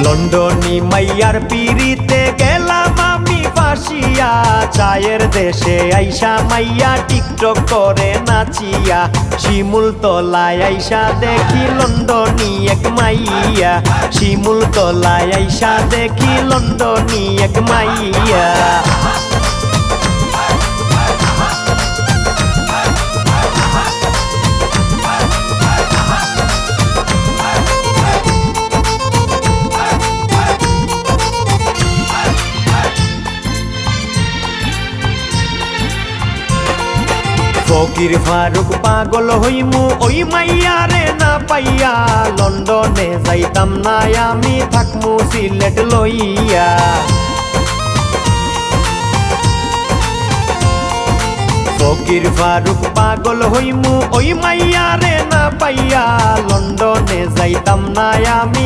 লন্ডনী মাইয়ার পিড়িতে গেলাম আমি ফাঁসিয়া, চায়ের দেশে আইসা মাইয়া টিকটক করে নাচিয়া। শিমুল তলায় আইসা দেখি লন্ডনী এক মাইয়া, শিমুল তলায় আইসা দেখি লন্ডনী এক মাইয়া। ফকির ফারুক পাগল হইমু ওই মাইয়া রে না পাইয়া, লন্ডনে যাইতাম না আমি থাকমু সিলেট লইয়া। ফকির ফারুক পাগল হইমু ওই মাইয়া রে না পাইয়া, লন্ডনে যাইতাম না আমি।